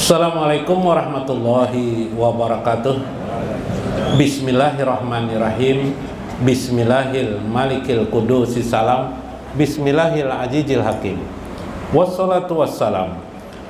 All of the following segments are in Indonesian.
Assalamualaikum warahmatullahi wabarakatuh. Bismillahirrahmanirrahim. Bismillahil malikil kudusi salam. Bismillahil ajijil hakim. Wassalatu wassalam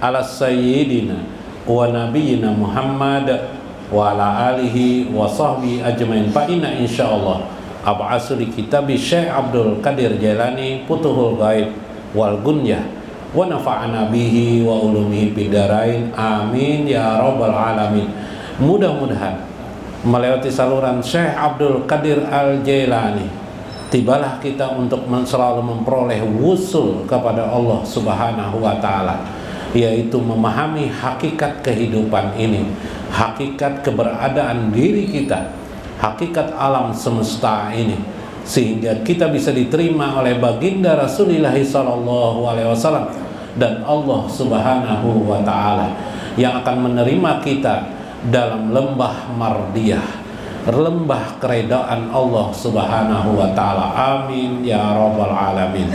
ala sayyidina wa nabiyyina Muhammad wa ala alihi wa sahbihi ajmain. Fa inna insyaallah ab'asu li kitabi Syekh Abdul Qadir Jailani Futuhul Ghaib wal Gunyah wa nafa'ana bihi wa ulumihi bidarain, amin ya rabbal alamin. Mudah-mudahan melewati saluran Syekh Abdul Qadir Al-Jailani, tibalah kita untuk selalu memperoleh wusul kepada Allah Subhanahu wa ta'ala, yaitu memahami hakikat kehidupan ini, hakikat keberadaan diri kita, hakikat alam semesta ini, sehingga kita bisa diterima oleh baginda Rasulullah SAW dan Allah Subhanahu wa ta'ala, yang akan menerima kita dalam lembah mardiyah, lembah keredaan Allah Subhanahu wa ta'ala, amin ya rabbal alamin.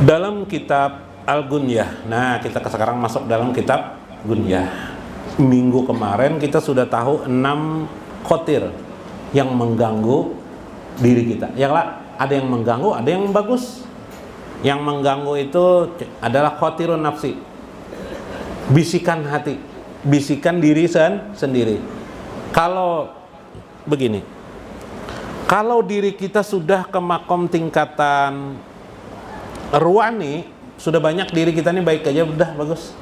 Dalam kitab Al-Gunyah, nah kita sekarang masuk dalam kitab Gunyah. Minggu kemarin kita sudah tahu 6 khotir yang mengganggu diri kita. Yang lah, ada yang mengganggu, ada yang bagus. Yang mengganggu itu adalah khotirun nafsi, bisikan hati, bisikan diri sendiri. Kalau begini, kalau diri kita sudah ke makom tingkatan ruwani, sudah banyak diri kita ini baik aja, udah bagus.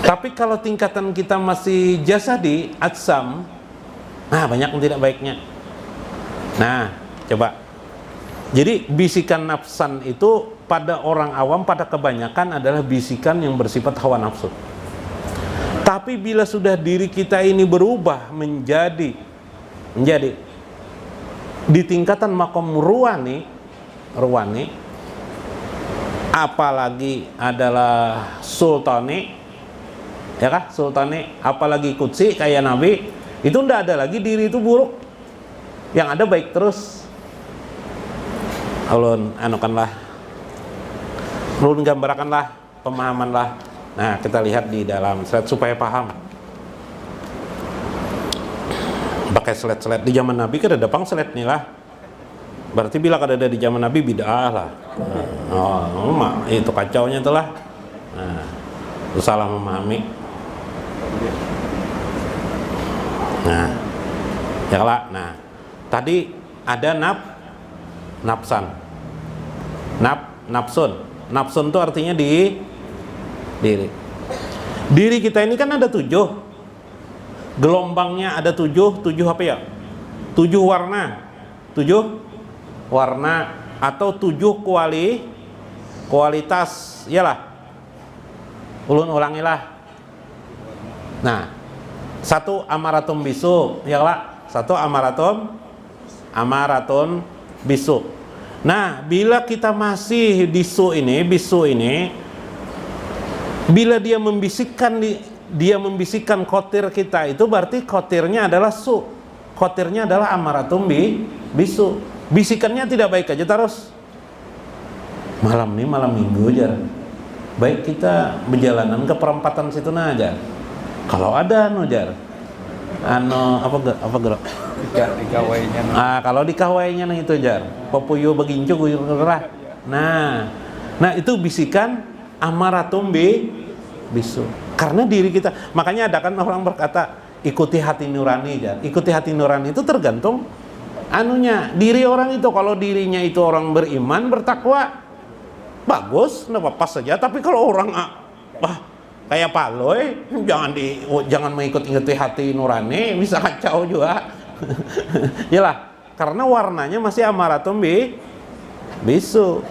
Tapi kalau tingkatan kita masih jasadi, atsam, nah banyak yang tidak baiknya. Nah, coba. Jadi bisikan nafsan itu pada orang awam, pada kebanyakan adalah bisikan yang bersifat hawa nafsu. Tapi bila sudah diri kita ini berubah menjadi di tingkatan makom ruwani, apalagi adalah sultani, ya kah? Sultani, apalagi qudsi kayak Nabi, itu ndak ada lagi diri itu buruk, yang ada baik terus. Ulun anukanlah, ulun gambarkanlah, pemahamanlah. Nah, kita lihat di dalam slide supaya paham. Pakai slide di zaman Nabi kan ada pang slide nih lah. Berarti bila ada di zaman Nabi bid'ah lah. Itu kacaunya itulah. Nah, itu salah memahami. Nah, ya lah. Nah, tadi ada nafsan. Nafsun itu artinya di diri. Diri kita ini kan ada 7 gelombangnya, ada 7 apa ya? 7 warna. 7 warna atau 7 kualitas. Iyalah. Ulun ulangilah. Nah, 1 amaratum bisu, iyalah. 1 amaratun bisu. Nah, bila kita masih bisu ini, bila dia membisikkan khotir kita, itu berarti khotirnya adalah su, khotirnya adalah amaratum bisu. Bisikannya tidak baik aja terus. Malam ini malam minggu aja, baik kita berjalanan ke perempatan situ aja. Kalau ada jar, apa gerak? Kalau di kawainya itu jar, popuyo begincu guyur gerah. Nah itu bisikan amaratum bisu. Karena diri kita, makanya ada kan orang berkata ikuti hati nurani jar. Ikuti hati nurani itu tergantung diri orang itu. Kalau dirinya itu orang beriman, bertakwa, bagus, nggak apa-apa saja. Tapi kalau orang kayak paloy, jangan mengikuti hati nurani, bisa kacau juga. Yalah, karena warnanya masih amaratum bisu.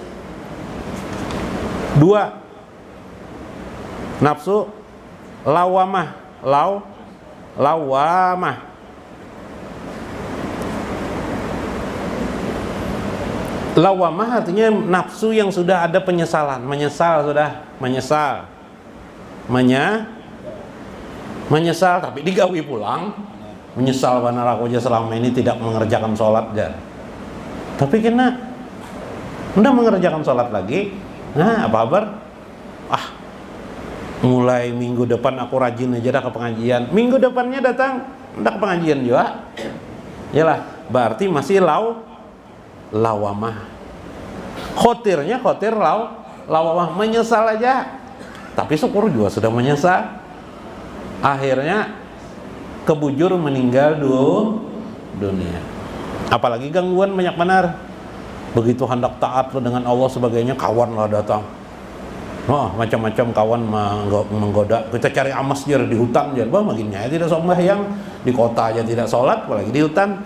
2 nafsu lawamah. Lawamah artinya nafsu yang sudah ada penyesalan, menyesal tapi digawi pulang, menyesal karena aku aja selama ini tidak mengerjakan sholat jar. Tapi kena udah mengerjakan sholat lagi, nah apa kabar? mulai minggu depan aku rajin aja dah ke pengajian. Minggu depannya datang ndak ke pengajian juga. Yalah, berarti masih lawamah. Khotirnya khotir lawamah, menyesal aja. Tapi syukur juga sudah menyesal. Akhirnya kebujur meninggal dunia. Apalagi gangguan banyak benar. Begitu hendak taat dengan Allah sebagainya, kawan lah datang. Macam-macam kawan menggoda. Kita cari amas jar di hutan jar, makinnya tidak sembahyang, di kota aja tidak sholat, apalagi di hutan.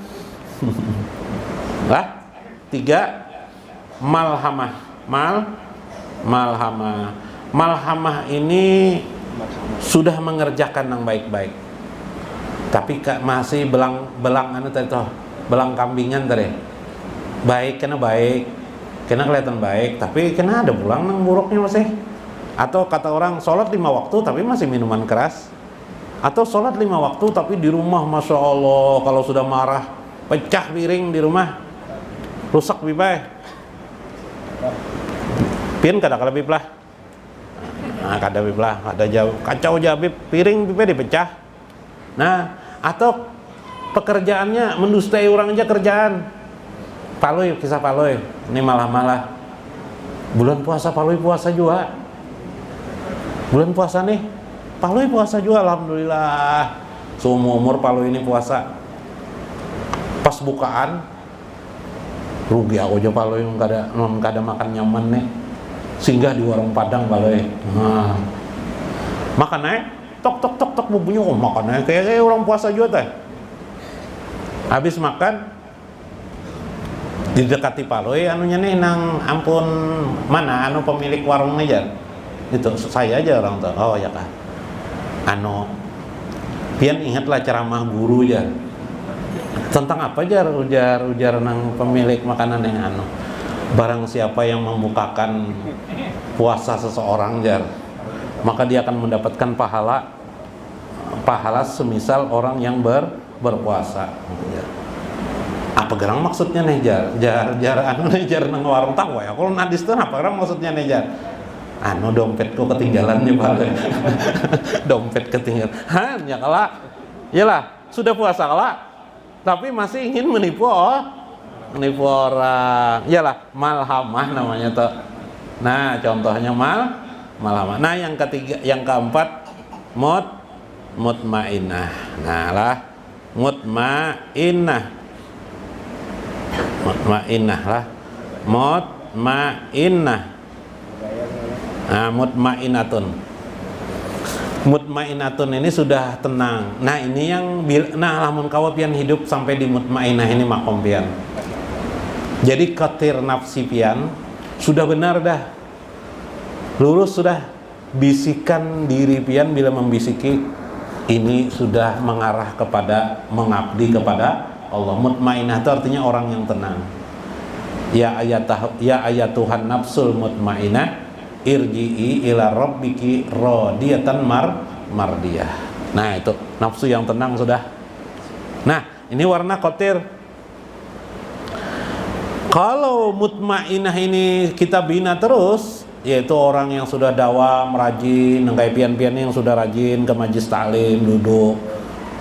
Lah, 3 malhamah. Malhamah ini sudah mengerjakan yang baik-baik, tapi masih belang kambingan tadi. Baik kena kelihatan baik, tapi kena ada pulang nang buruknya masih. Atau kata orang sholat 5 waktu tapi masih minuman keras. Atau sholat 5 waktu tapi di rumah masya Allah kalau sudah marah pecah piring di rumah, rusak pipa. Pian kada bib lah. Nah, kada bib lah, ada jauh kacau jabib, piring pipa dipecah. Nah, atau pekerjaannya mendustai orang aja kerjaan. Paloi, kisah paloi. Ini malah bulan puasa paloi puasa juga. Bulan puasa nih paloi puasa juga, alhamdulillah. Seumur umur paloi ini puasa. Pas bukaan rugi aku aja paloi kada makan nyaman nih. Singgah di warung Padang paloi. Nah, makan tok bunyi makan kayak orang puasa juga teh. Habis makan didekati paloi anunya nih nang ampun mana anu pemilik warung aja itu saya aja orang tuh. Oh ya kak, pian ingatlah ceramah guru ya tentang apa ujar nang pemilik makanan yang barang siapa yang membukakan puasa seseorang maka dia akan mendapatkan pahala semisal orang yang berpuasa. Apa gerang maksudnya nih jar nang warung tahu ya kalau nadis tuh apa gerang maksudnya nih jar dompetku ketinggalan nih Pak. Dompet ketinggalan hanya kala yalah sudah puasa kala tapi masih ingin menipu orang yalah malhamah namanya tuh. Nah contohnya malhamah. Nah yang keempat mutmainah. Nah lah mutmainah lah, mutmainah. Nah, mutmainatun ini sudah tenang. Nah, ini yang lamun kawa pian hidup sampai di mutmainah ini makom pian. Jadi katir nafsi pian sudah benar dah. Lurus sudah bisikan diri pian bila membisiki ini sudah mengarah kepada mengabdi kepada Allah. Mutmainah itu artinya orang yang tenang. Ya ayat Tuhan nafsul mutmainah irji'i ila rabbiki radiyatan mardiyah. Nah itu nafsu yang tenang sudah. Nah ini warna kotir. Kalau mutmainah ini kita bina terus, yaitu orang yang sudah dawam rajin, kayak pian-pian yang sudah rajin ke majlis taklim, duduk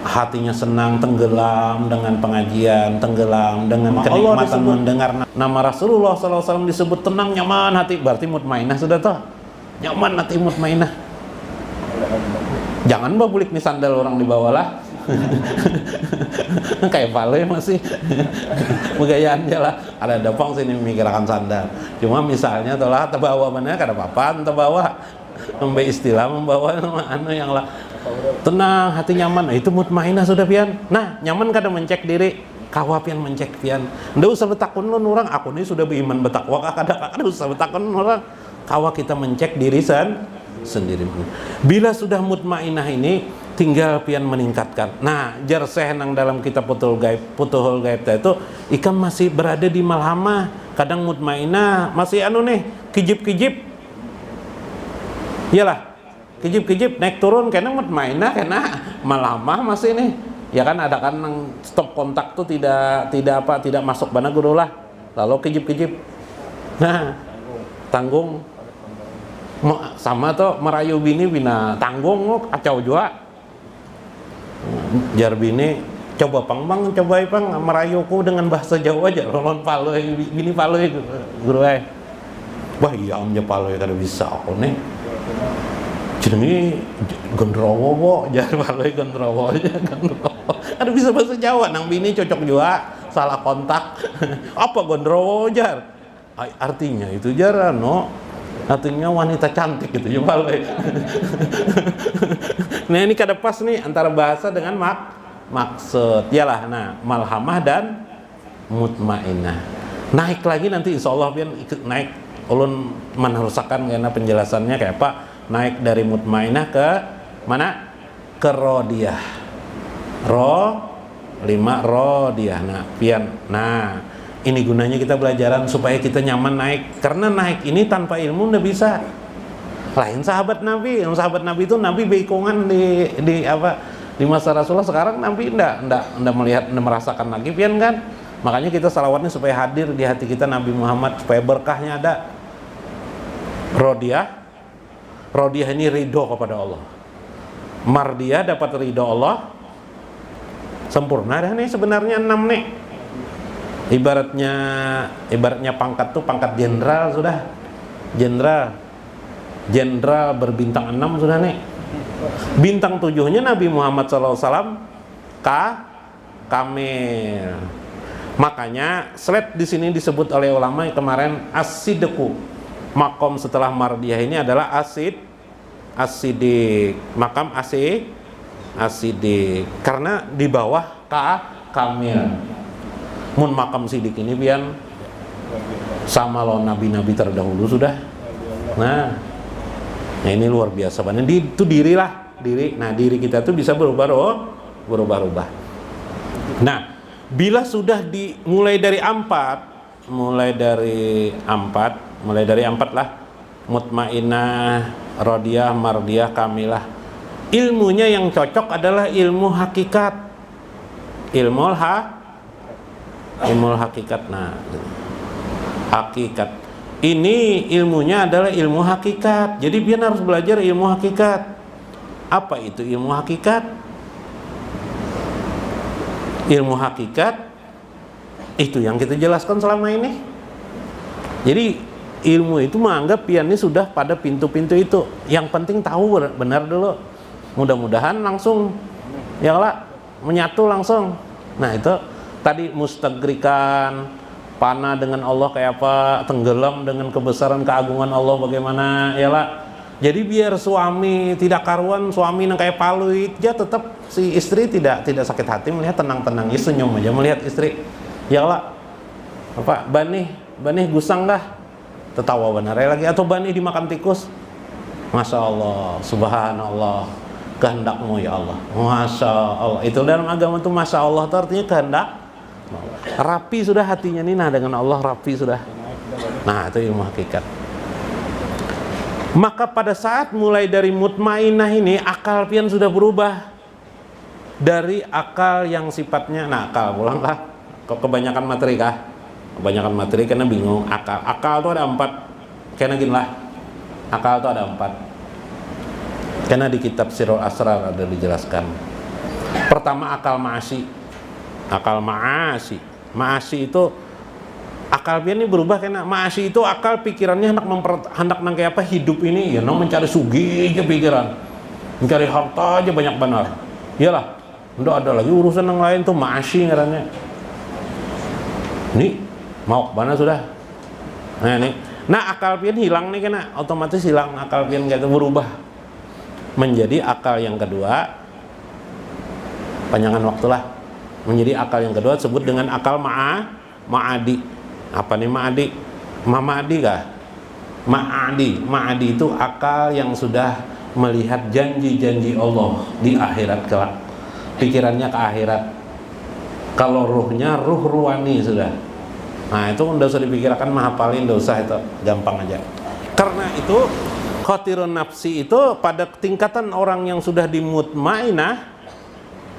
hatinya senang, tenggelam dengan pengajian, tenggelam dengan kenikmatan mendengar nama Rasulullah SAW disebut tenang, nyaman hati, berarti mutmainah sudah toh, nyaman hati mutmainah. Jangan babulik nih sandal orang di bawah lah. Kayak pale masih begayaan aja lah. Ada dapang sini memikirkan sandal. Cuma misalnya tolah terbawa mana kada apa-apa terbawa. Memberi istilah membawa yang lah tenang hati nyaman. Nah, itu mutmainah sudah pian. Nah nyaman kada mencek diri kawa pian mencek pian. Ndak usah betakun lu orang aku ini sudah beriman betakwa kada usah betakun orang kawa kita mencek diri sendiri. Bila sudah mutmainah ini tinggal pian meningkatkan. Nah jar nang dalam kitab Futuhul Gaib itu ikan masih berada di malhamah. Kadang mutmainah masih kijib-kijib. Iyalah, kijib-kijib naik turun karena mutmainah karena malhamah masih nih. Ya kan ada kan stop kontak tuh tidak masuk bana guru lah. Lalu kijib-kijib. Nah, tanggung. Sama tuh merayu bini bina tanggung kacau juga. Jar bini coba pang coba pang merayuku dengan bahasa Jawa aja lolon paloy bini paloy guru ay. Wah iya omnya paloy kada bisa aku nih. Jenenge gendrowo bo jar paloy gendrowo aja gendrowo. Ada bisa bahasa Jawa nang bini cocok juga salah kontak. Apa gendrowo jar? Artinya itu jar artinya wanita cantik gitu ya paloy. Nah ini kada pas nih antara bahasa dengan maksud. Yalah, nah malhamah dan mutmainah. Naik lagi nanti insya Allah pian ikut naik. Ulun menerusakan karena penjelasannya kayak apa. Naik dari mutmainah ke mana? Ke rodiyah. Rodiyah. Nah pian. Nah ini gunanya kita belajaran supaya kita nyaman naik. Karena naik ini tanpa ilmu nggak bisa. Lain sahabat Nabi itu Nabi beikongan di masa Rasulullah. Sekarang Nabi ndak melihat, ndak merasakan lagi pian kan. Makanya kita salawatnya supaya hadir di hati kita Nabi Muhammad, supaya berkahnya ada. Rodiyah ini ridho kepada Allah. Mardiyah dapat ridho Allah. Sempurna dah nih sebenarnya 6 nih. Ibaratnya pangkat tuh pangkat jenderal sudah. Jenderal berbintang 6 sudah nih. Bintang 7-nya Nabi Muhammad SAW kamil. Makanya slide di sini disebut oleh ulama yang kemarin as-sidqu. Makom setelah mardiyah ini adalah as-sidik. Makam as-sidik. Karena di bawah kamil. Mun makam sidik ini pian sama lo nabi-nabi terdahulu sudah. Nah ini luar biasa banget. Itu diri. Nah diri kita tuh bisa berubah-ubah. Nah bila sudah mulai dari empat lah, mutmainah, rodiyah, mardiyah, kamilah. Ilmunya yang cocok adalah ilmu hakikat. Ilmu hakikat. Nah, hakikat. Ini ilmunya adalah ilmu hakikat. Jadi biar harus belajar ilmu hakikat. Apa itu ilmu hakikat? Ilmu hakikat itu yang kita jelaskan selama ini. Jadi ilmu itu menganggap pian ini sudah pada pintu-pintu itu. Yang penting tahu benar dulu. Mudah-mudahan langsung menyatu langsung. Nah itu tadi mustagrikan, panah dengan Allah kayak apa, tenggelam dengan kebesaran keagungan Allah bagaimana, Jadi biar suami tidak karuan, suami yang kayak paluit, ya tetap si istri tidak sakit hati melihat tenang-tenang, ya senyum aja melihat istri. Apa banih gusang dah, tertawa benar lagi, atau banih dimakan tikus. Masya Allah, subhanallah, kehendakmu ya Allah, masya Allah. Itu dalam agama itu masya Allah itu artinya kehendak. Rapi sudah hatinya Nina dengan Allah, rapi sudah. Nah itu ilmu hakikat. Maka pada saat mulai dari mutmainah ini, akal pian sudah berubah dari akal yang sifatnya akal pulang kah? Kebanyakan materi kah? Kebanyakan materi karena bingung. Akal itu ada 4. Karena gini lah, akal itu ada 4. Karena di kitab Sirul Asrar ada dijelaskan. Pertama akal ma'asi. Akal ma'asi. Ma'asi itu akal pian ini berubah karena ma'asi itu akal pikirannya hendak kayak apa hidup ini ya mencari sugi aja pikiran, mencari harta aja banyak benar. Iyalah, udah ada lagi urusan yang lain tuh ma'asi ngarannya. Nih mau mana sudah. Nah akal pian hilang nih karena otomatis hilang akal pian gitu, berubah menjadi akal yang kedua. Panjangan waktulah menjadi akal yang kedua disebut dengan akal ma'adi. Apa nih ma'adi? Ma'adi kah? Ma'adi itu akal yang sudah melihat janji-janji Allah di akhirat kelak. Pikirannya ke akhirat. Kalau ruhnya ruh ruhani sudah. Nah itu udah usah dipikirkan, menghafalin udah usah, itu gampang aja. Karena itu khatirun nafsi itu pada tingkatan orang yang sudah di mutmainah,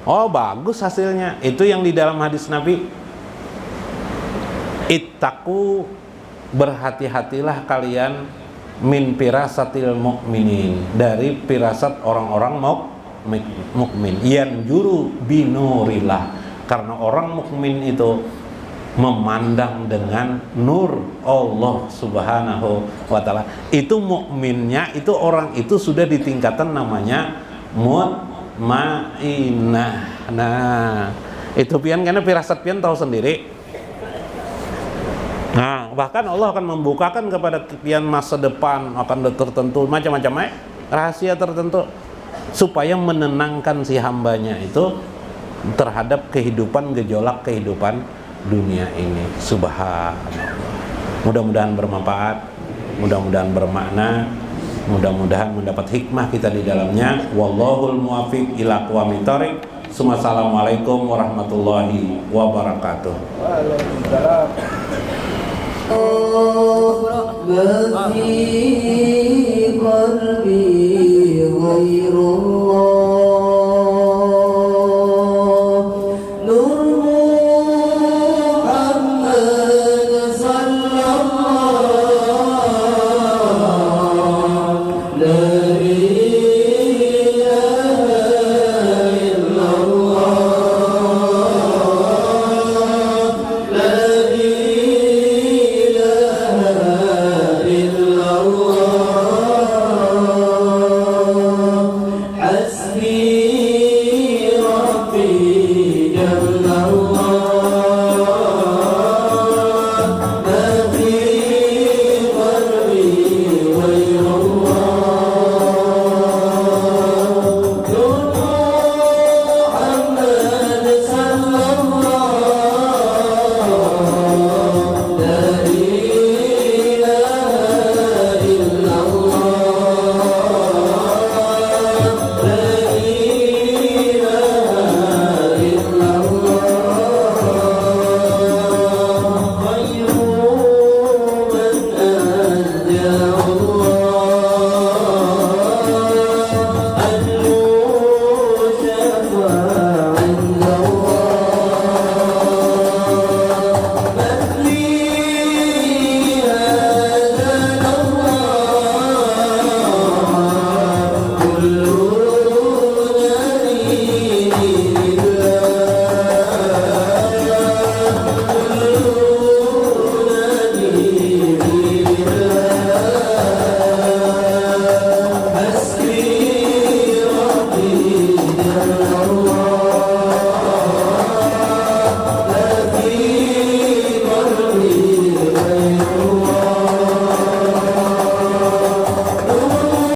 oh bagus hasilnya. Itu yang di dalam hadis Nabi, ittaqu, berhati-hatilah kalian min firasatil mukminin, dari firasat orang-orang mukmin, yanjuru binurillah, karena orang mukmin itu memandang dengan nur Allah Subhanahu wa taala. Itu mukminnya, itu orang itu sudah di tingkatan namanya mutmainnah. Nah, itu pian karena firasat pian tahu sendiri. Nah, bahkan Allah akan membukakan kepada pian masa depan akan tertentu macam-macam rahasia tertentu supaya menenangkan si hambanya itu terhadap kehidupan, gejolak kehidupan dunia ini. Subhanallah. Mudah-mudahan bermanfaat, mudah-mudahan bermakna, mudah-mudahan mendapat hikmah kita di dalamnya. Wallahul muwaffiq ila aqwamit thoriq. Assalamualaikum warahmatullahi wabarakatuh. Waalaikumsalam.